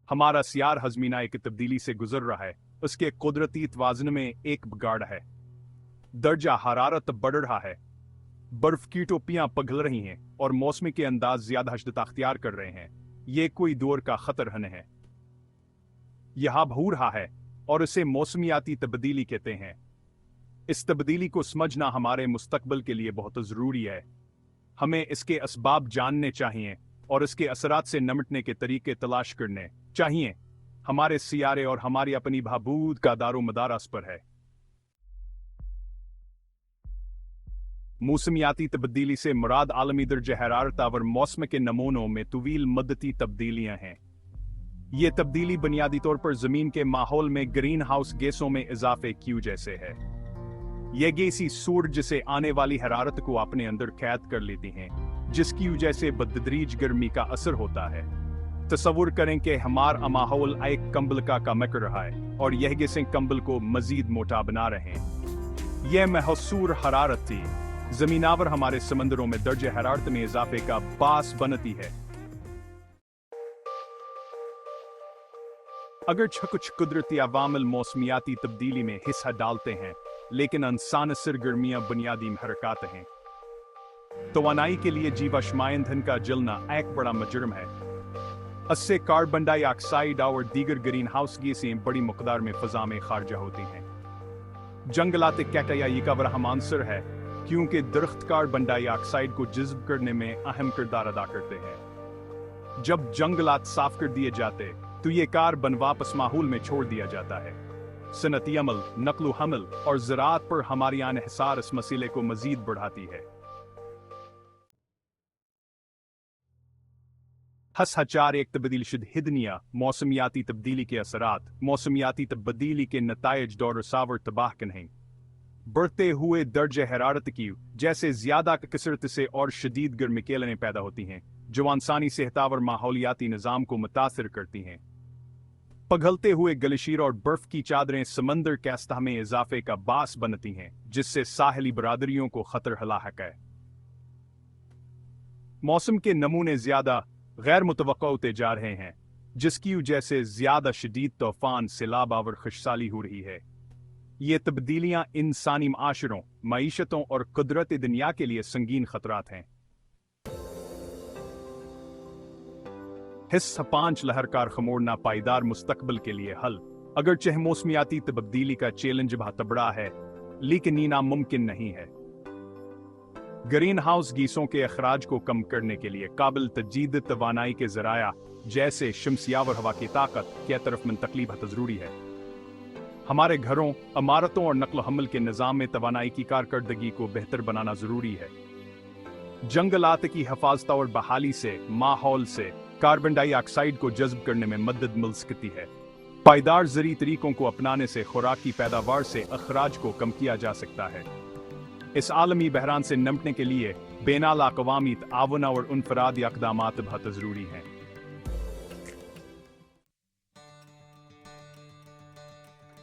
हमारा सियार हज़मीना एक तब्दीली से गुजर रहा है। उसके कुदरती तवाज़ुन में एक बिगाड़ है। दर्जा हरारत बढ़ रहा है, बर्फ की टोपियां पिघल रही हैं और मौसमी के अंदाज ज्यादा शद्दत अख्तियार कर रहे हैं। ये कोई दौर का खतर है। यह हो रहा है और इसे मौसमियाती तब्दीली कहते हैं। इस तब्दीली को समझना हमारे मुस्तकबिल के लिए बहुत ज़रूरी है। हमें इसके असबाब जानने चाहिए और इसके असरात से निपटने के तरीके तलाश करने चाहिए। हमारे सियारे और हमारी अपनी बहबूद का दारो मदार इस पर है। मौसमियाती तब्दीली से मुराद आलमी दर्जे हरारत और मौसम के नमूनों में तवील मद्दती तब्दीलियां हैं। ये तब्दीली बुनियादी तौर पर जमीन के माहौल में ग्रीन हाउस गैसों में इजाफे की वजह से है। ये गैसी सूरज से आने वाली हरारत को अपने अंदर कैद कर लेती हैं, जिसकी वजह से बदतदरीज गर्मी का असर होता है। तसव्वुर करें कि हमारा माहौल एक कंबल का मक रहा है और यह गैसें कंबल को मजीद मोटा बना रहे हैं। यह महसूर हरारत थी जमीनावर हमारे समंदरों में दर्जे हरारत में इजाफे का बास बनती है। अगर कुछ कुदरती अवामिल मौसमियाती तब्दीली में हिस्सा डालते हैं, लेकिन इंसान सरगर्मियां बुनियादी हरकत हैं। तवानाई के लिए जीवाश्म ईंधन का जलना एक बड़ा मुजरम है। इससे कार्बन डाइऑक्साइड और दीगर ग्रीन हाउस गैसें बड़ी मकदार में फजा में खारजा होती हैं। जंगलात कैटायाई का बड़ा आंसर है, क्योंकि दरख्त कार्बन डाइऑक्साइड को जज्ब करने में अहम किरदार अदा करते हैं। जब जंगलात साफ कर दिए जाते तो ये कार्बन वापस माहौल में छोड़ दिया जाता है। सनती अमल, नक्ल हमल और ज़राअत पर हमारी इन्हिसार इस मसले को मजीद बढ़ाती है। हसहचार एक तब्दील शुद हिदनिया मौसमियाती तब्दीली के असरात, मौसमियाती तब्दीली के नतायज दौर सावर तबाह कन हैं। बढ़ते हुए दर्जे हरारत की जैसे ज्यादा कसरत से और शदीद गर्मी केलने पैदा होती हैं, जो इंसानी सेहत और माहौलियाती निज़ाम को मुतासिर करती हैं। पिघलते हुए ग्लेशियर और बर्फ की चादरें समंदर के सतह में इजाफे का बास बनती हैं, जिससे साहिली बरादरियों को खतर हलाक है। मौसम के नमूने ज्यादा गैर मुतवक्का होते जा रहे हैं, जिसकी वजह से ज्यादा शदीद तूफान, सैलाब और खुशहाली हो रही है। ये तब्दीलियां इंसानी माशरों, मईशतों और कुदरत दुनिया के लिए संगीन खतरात हैं। हिस्सा 5 लहरकार खमोड़ना पायदार मुस्तकबिल के लिए हल। अगरचे मौसमियाती तब्दीली का चैलेंज बहुत बड़ा है, लेकिन ये नामुमकिन नहीं है। ग्रीन हाउस गैसों के अखराज को कम करने के लिए काबिल तजदीद तवानाई के जराया जैसे शमसिया और हवा की ताकत की तरफ मुंतकली बहुत जरूरी है। हमारे घरों, इमारतों और नक्ल हमल के निज़ाम में तवानाई की कारकर्दगी को बेहतर बनाना जरूरी है। जंगलात की हिफाजत और बहाली से माहौल से कार्बन डाइऑक्साइड को जज्ब करने में मदद मिल सकती है। पायदार ज़री तरीकों को अपनाने से खुराकी पैदावार से अखराज को कम किया जा सकता है। इस आलमी बहरान से निपटने के लिए बैनुल अक़वामी ताउन और इन्फरादी इक़दामात बहुत ज़रूरी हैं।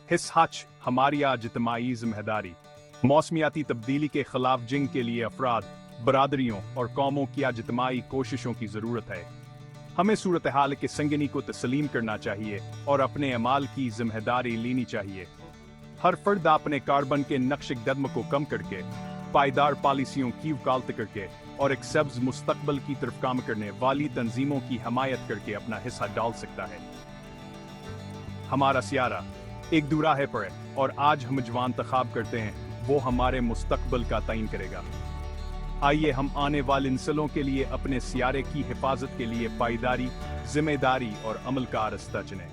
हिस्साच हमारी आज इज्तिमाई ज़िम्मेदारी। मौसमियाती तब्दीली के खिलाफ जंग के लिए अफराद, बरादरियों और कौमों की आज इज्तिमाई कोशिशों की ज़रूरत है। हमें सूरत हाल के संगनी को तस्लीम करना चाहिए और अपने अमाल की जिम्मेदारी लेनी चाहिए। हर फर्द अपने कार्बन के नक्श कदम को कम करके, पायदार पॉलिसियों की वकालत करके और एक सब्ज मुस्तकबल की तरफ काम करने वाली तंजीमों की हमायत करके अपना हिस्सा डाल सकता है। हमारा सियारा एक दुराहे पर है और आज हम जो इंतखाब करते हैं वो हमारे मुस्तकबल का तयन करेगा। आइए हम आने वाले नस्लों के लिए अपने सियारे की हिफाजत के लिए पायदारी, जिम्मेदारी और अमल का रास्ता चुनें।